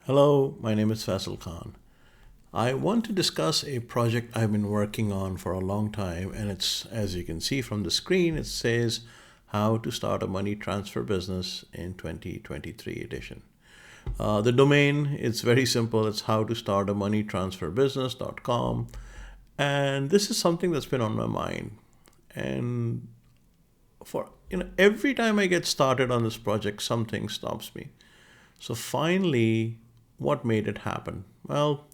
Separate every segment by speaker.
Speaker 1: Hello, my name is Faisal Khan. I want to discuss a project I've been working on for a long time, and it's, as you can see from the screen, it says How to Start a Money Transfer Business in 2023 edition. The domain, it's very simple. It's how to start a money transfer business.com. And this is something that's been on my mind. And for every time I get started on this project, something stops me. So finally, what made it happen? Well,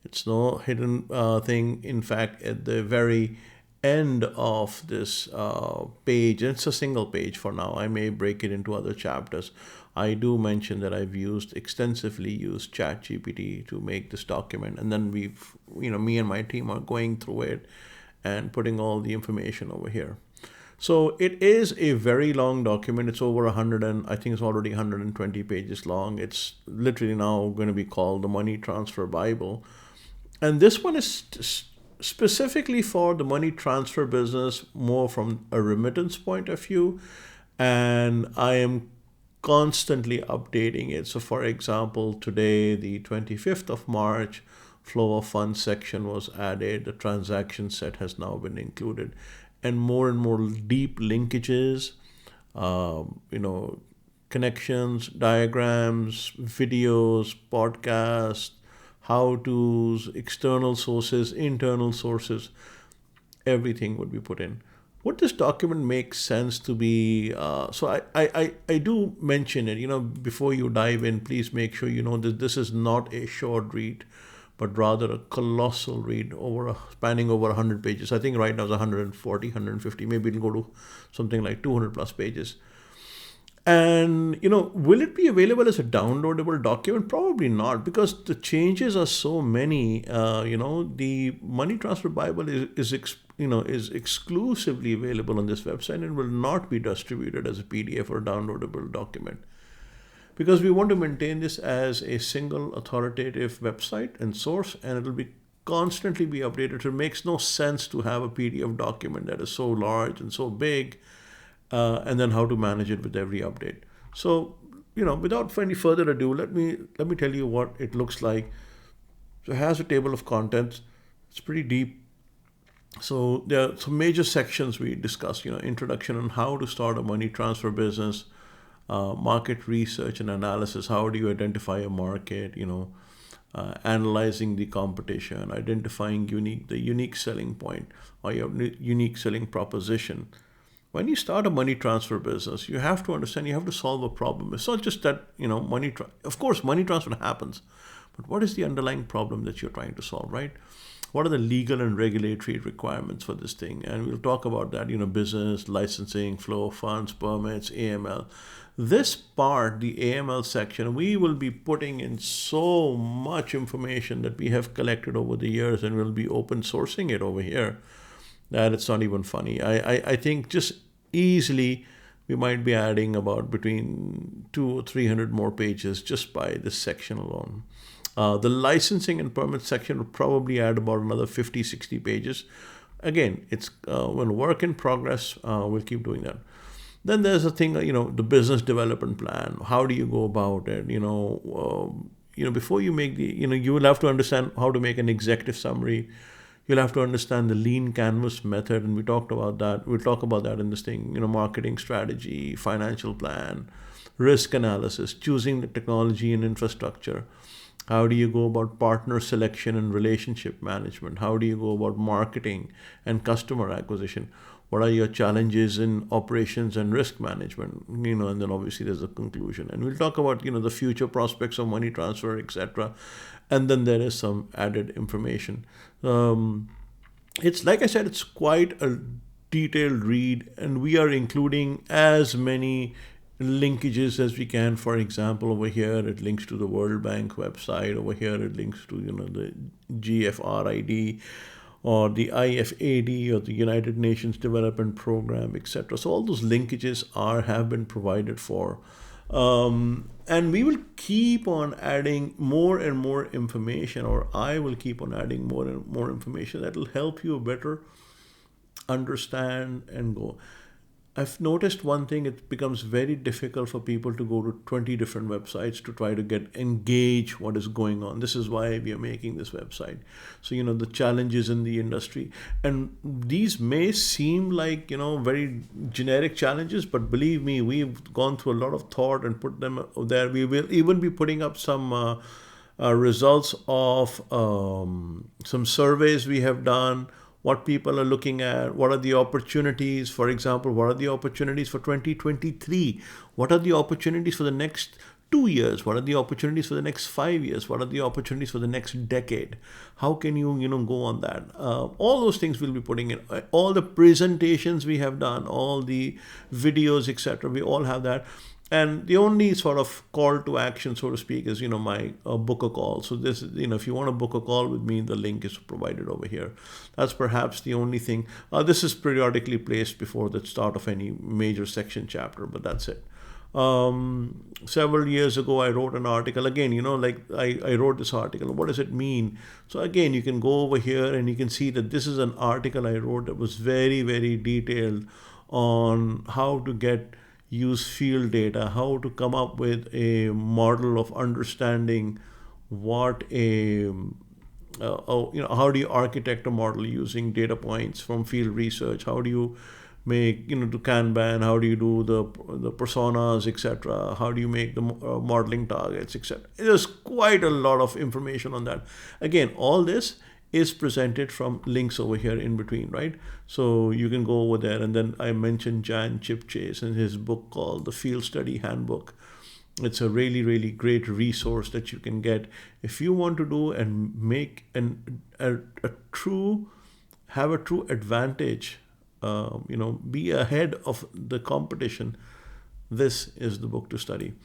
Speaker 1: it's no hidden thing. In fact, at the very end of this page, it's a single page for now. I may break it into other chapters. I do mention that I've extensively used ChatGPT to make this document, and then me and my team are going through it and putting all the information over here. So it is a very long document. It's over 100 and I think it's already 120 pages long. It's literally now going to be called the Money Transfer Bible. And this one is specifically for the money transfer business, more from a remittance point of view. And I am constantly updating it. So, for example, today, the 25th of March, flow of funds section was added. The transaction set has now been included. And more deep linkages, connections, diagrams, videos, podcasts, how-tos, external sources, internal sources, everything would be put in. What this document makes sense to be, I do mention it, before you dive in, please make sure you know that this is not a short read, but rather a colossal read spanning over 100 pages. I think right now it's 140, 150, maybe it'll go to something like 200 plus pages. And, will it be available as a downloadable document? Probably not, because the changes are so many. The Money Transfer Bible is exclusively available on this website and will not be distributed as a PDF or downloadable document, because we want to maintain this as a single authoritative website and source, and it'll be constantly be updated. So it makes no sense to have a PDF document that is so large and so big, and then how to manage it with every update. So, without any further ado, let me tell you what it looks like. So it has a table of contents. It's pretty deep. So there are some major sections we discussed. Introduction on how to start a money transfer business, market research and analysis. How do you identify a market? Analyzing the competition, identifying the unique selling point or your unique selling proposition. When you start a money transfer business, you have to understand, you have to solve a problem. It's not just that, of course, money transfer happens, but what is the underlying problem that you're trying to solve, right? What are the legal and regulatory requirements for this thing? And we'll talk about that, business, licensing, flow of funds, permits, AML. This part, the AML section, we will be putting in so much information that we have collected over the years, and we'll be open sourcing it over here, that it's not even funny. I think just easily we might be adding about between 200 or 300 more pages just by this section alone. The licensing and permit section will probably add about another 50, 60 pages. Again, it's work in progress. We'll keep doing that. Then there's a thing, the business development plan. How do you go about it? Before you make you will have to understand how to make an executive summary. You'll have to understand the lean canvas method, and we talked about that. We'll talk about that in this thing. Marketing strategy, financial plan, risk analysis, choosing the technology and infrastructure. How do you go about partner selection and relationship management? How do you go about marketing and customer acquisition? What are your challenges in operations and risk management? And then obviously there's a conclusion. And we'll talk about, the future prospects of money transfer, etc. And then there is some added information. It's like I said, it's quite a detailed read, and we are including as many linkages as we can. For example, over here it links to the World Bank website. Over here it links to the GFRID or the IFAD or the United Nations Development Program, etc. So all those linkages have been provided for. And we will keep on adding more and more information, or I will keep on adding more and more information that will help you better understand and go. I've noticed one thing, it becomes very difficult for people to go to 20 different websites to try to get engage what is going on. This is why we are making this website. So, the challenges in the industry. And these may seem like, very generic challenges, but believe me, we've gone through a lot of thought and put them there. We will even be putting up some results of some surveys we have done, what people are looking at, what are the opportunities. For example, what are the opportunities for 2023? What are the opportunities for the next 2 years? What are the opportunities for the next 5 years? What are the opportunities for the next decade? How can you, go on that? All those things we'll be putting in. All the presentations we have done, all the videos, etc. We all have that. And the only sort of call to action, so to speak, is my book a call. So this, if you want to book a call with me, the link is provided over here. That's perhaps the only thing. This is periodically placed before the start of any major section chapter, but that's it. Several years ago, I wrote an article. Again, I wrote this article. What does it mean? So again, you can go over here and you can see that this is an article I wrote that was very, very detailed on how to use field data, how to come up with a model of understanding what how do you architect a model using data points from field research? How do you make, do Kanban? How do you do the personas, etc.? How do you make the modeling targets, etc.? There's quite a lot of information on that. Again, all this is presented from links over here in between, right? So you can go over there. And then I mentioned Jan Chipchase and his book called The Field Study Handbook. It's a really, really great resource that you can get if you want to do and make have a true advantage, be ahead of the competition. This is the book to study.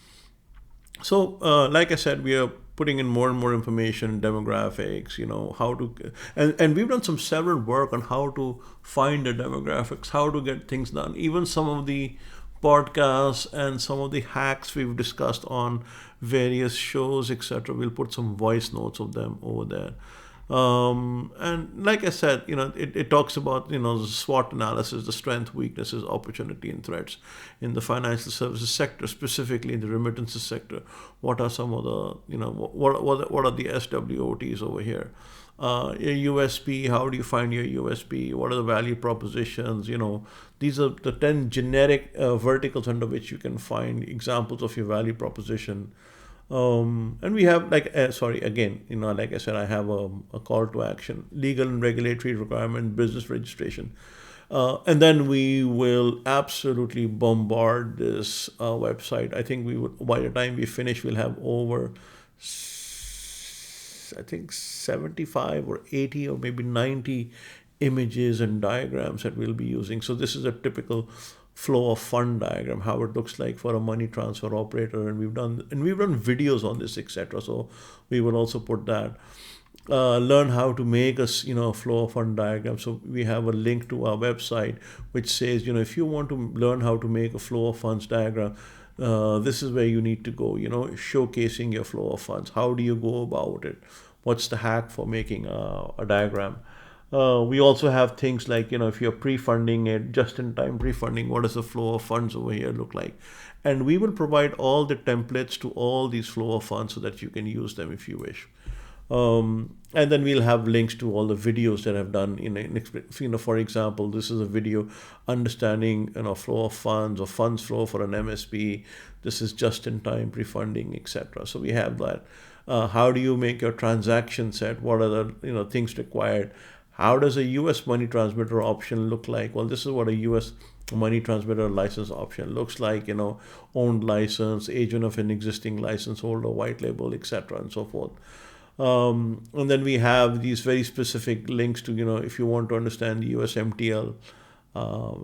Speaker 1: So, like I said, we are putting in more and more information, demographics, how to, and we've done several work on how to find the demographics, how to get things done. Even some of the podcasts and some of the hacks we've discussed on various shows, etc. We'll put some voice notes of them over there. And like I said, it talks about, the SWOT analysis, the strength, weaknesses, opportunity, and threats in the financial services sector, specifically in the remittances sector. What are some of the, what are the SWOTs over here? Your USP, how do you find your USP? What are the value propositions? These are the 10 generic verticals under which you can find examples of your value proposition. And we have like I said, I have a call to action, legal and regulatory requirement, business registration, and then we will absolutely bombard this website. I think by the time we finish, we'll have over, I think 75 or 80 or maybe 90 images and diagrams that we'll be using. So this is a typical flow of fund diagram, how it looks like for a money transfer operator, and we've done videos on this, etc. So we will also put that. Learn how to make a flow of fund diagram. So we have a link to our website which says, if you want to learn how to make a flow of funds diagram, this is where you need to go. Showcasing your flow of funds. How do you go about it? What's the hack for making a diagram? We also have things like, if you're pre-funding it, just-in-time pre-funding, what does the flow of funds over here look like? And we will provide all the templates to all these flow of funds so that you can use them if you wish. And then we'll have links to all the videos that I've done. For example, this is a video understanding, flow of funds or funds flow for an MSP. This is just-in-time pre-funding, etc. So we have that. How do you make your transaction set? What are the things required? How does a U.S. money transmitter option look like? Well, this is what a U.S. money transmitter license option looks like, owned license, agent of an existing license holder, white label, etc., and so forth. And then we have these very specific links to, if you want to understand the US MTL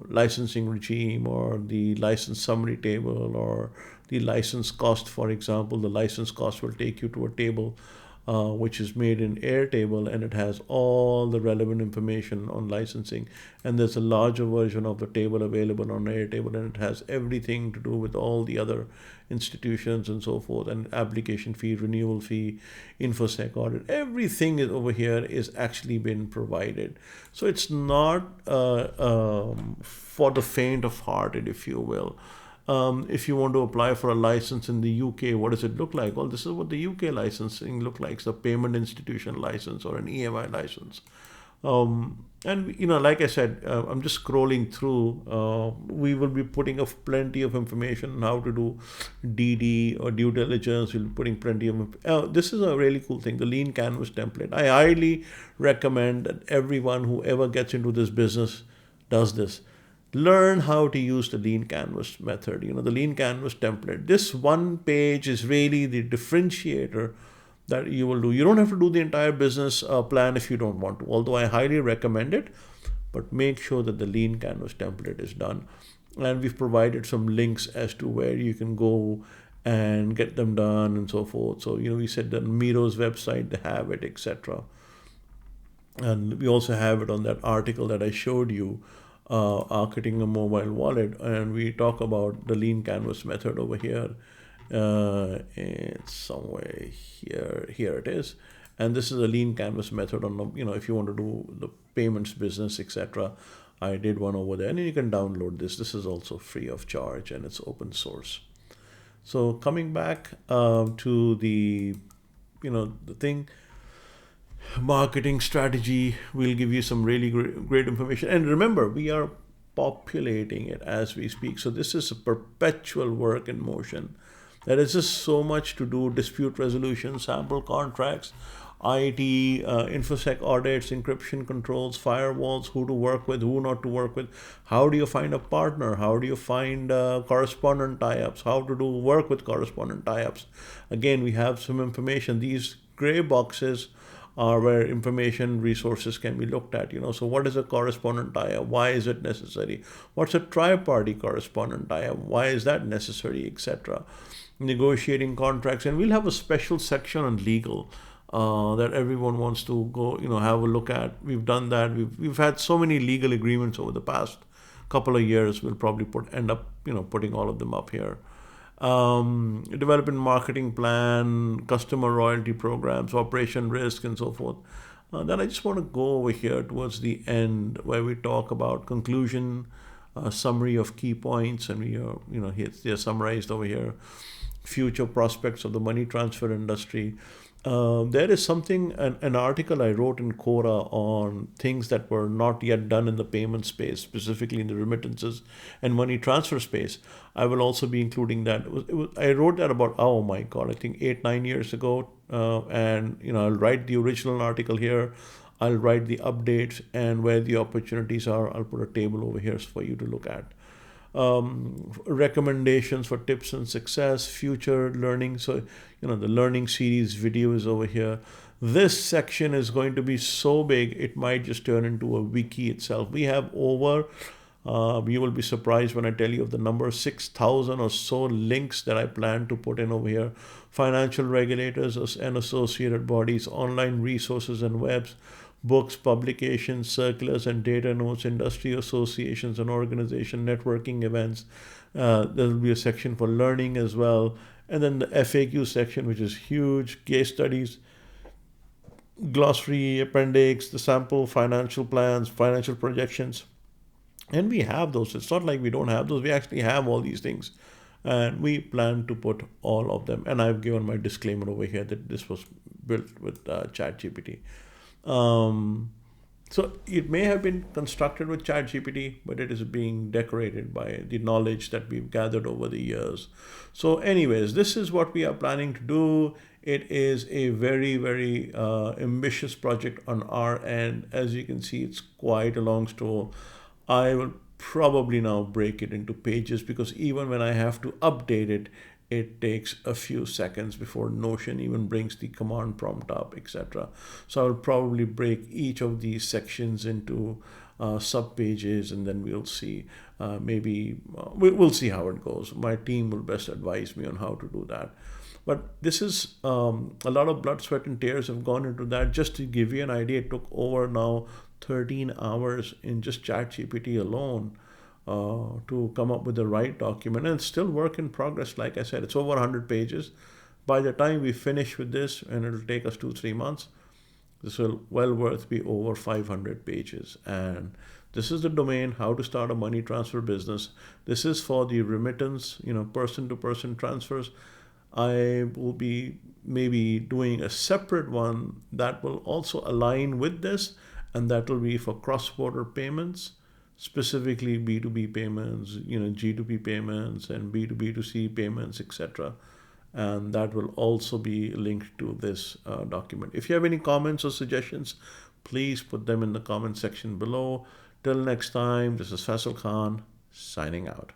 Speaker 1: licensing regime, or the license summary table, or the license cost, for example. The license cost will take you to a table which is made in Airtable, and it has all the relevant information on licensing. And there's a larger version of the table available on Airtable, and it has everything to do with all the other institutions and so forth, and application fee, renewal fee, infosec audit. Everything is over here is actually been provided. So it's not for the faint of hearted, if you will. If you want to apply for a license in the UK, what does it look like? Well, this is what the UK licensing look like. It's a payment institution license or an EMI license. And like I said, I'm just scrolling through. We will be putting up plenty of information on how to do DD or due diligence. We'll be putting plenty of. This is a really cool thing, the Lean Canvas template. I highly recommend that everyone who ever gets into this business does this. Learn how to use the Lean Canvas method, the Lean Canvas template. This one page is really the differentiator that you will do. You don't have to do the entire business plan if you don't want to, although I highly recommend it, but make sure that the Lean Canvas template is done. And we've provided some links as to where you can go and get them done and so forth. So, we said that Miro's website, they have it, etc. And we also have it on that article that I showed you, Architecting a Mobile Wallet, and we talk about the Lean Canvas method over here. It's somewhere here. Here it is. And this is a Lean Canvas method on, if you want to do the payments business, etc. I did one over there, and you can download this. This is also free of charge, and it's open source. So coming back to the thing, marketing strategy, we'll give you some really great information. And remember, we are populating it as we speak. So this is a perpetual work in motion. There is just so much to do: dispute resolution, sample contracts, IT, infosec audits, encryption controls, firewalls, who to work with, who not to work with. How do you find a partner? How do you find correspondent tie-ups? How to do work with correspondent tie-ups? Again, we have some information. These gray boxes are where information resources can be looked at. So what is a correspondent tie-up? Why is it necessary? What's a tri-party correspondent tie-up? Why is that necessary, etc.? Negotiating contracts, and we'll have a special section on legal that everyone wants to go, have a look at. We've done that. We've had so many legal agreements over the past couple of years. We'll probably end up putting all of them up here. Developing marketing plan, customer loyalty programs, operation risk, and so forth. Then I just want to go over here towards the end where we talk about conclusion, summary of key points, and they're summarized over here. Future prospects of the money transfer industry. There is an article I wrote in Quora on things that were not yet done in the payment space, specifically in the remittances and money transfer space. I will also be including that. I wrote that about, oh my God, I think 8-9 years ago. And I'll write the original article here. I'll write the updates, and where the opportunities are, I'll put a table over here for you to look at. Recommendations for tips and success, future learning. So, the learning series video is over here. This section is going to be so big, it might just turn into a wiki itself. We have over, you will be surprised when I tell you of the number, 6,000 or so links that I plan to put in over here. Financial regulators and associated bodies, online resources and webs, books, publications, circulars and data notes, industry associations and organization, networking events. There will be a section for learning as well. And then the FAQ section, which is huge, case studies, glossary, appendix, the sample, financial plans, financial projections. And we have those. It's not like we don't have those. We actually have all these things. And we plan to put all of them. And I've given my disclaimer over here that this was built with ChatGPT. So it may have been constructed with ChatGPT, but it is being decorated by the knowledge that we've gathered over the years. So anyways, this is what we are planning to do. It is a very, very ambitious project on our end. As you can see, it's quite a long story. I will probably now break it into pages, because even when I have to update it, it takes a few seconds before Notion even brings the command prompt up, etc. So I'll probably break each of these sections into sub pages, and then we'll see. We'll see how it goes. My team will best advise me on how to do that. But this is a lot of blood, sweat, and tears have gone into that. Just to give you an idea, it took over now 13 hours in just ChatGPT alone to come up with the right document. And it's still work in progress. Like I said, it's over 100 pages. By the time we finish with this, and it'll take us 2-3 months, this will well worth be over 500 pages. And this is the domain, how to start a money transfer business. This is for the remittance, person to person transfers. I will be maybe doing a separate one that will also align with this, and that will be for cross-border payments, specifically B2B payments, G2P payments, and B2B2C payments, etc. And that will also be linked to this document. If you have any comments or suggestions, please put them in the comment section below. Till next time, this is Faisal Khan signing out.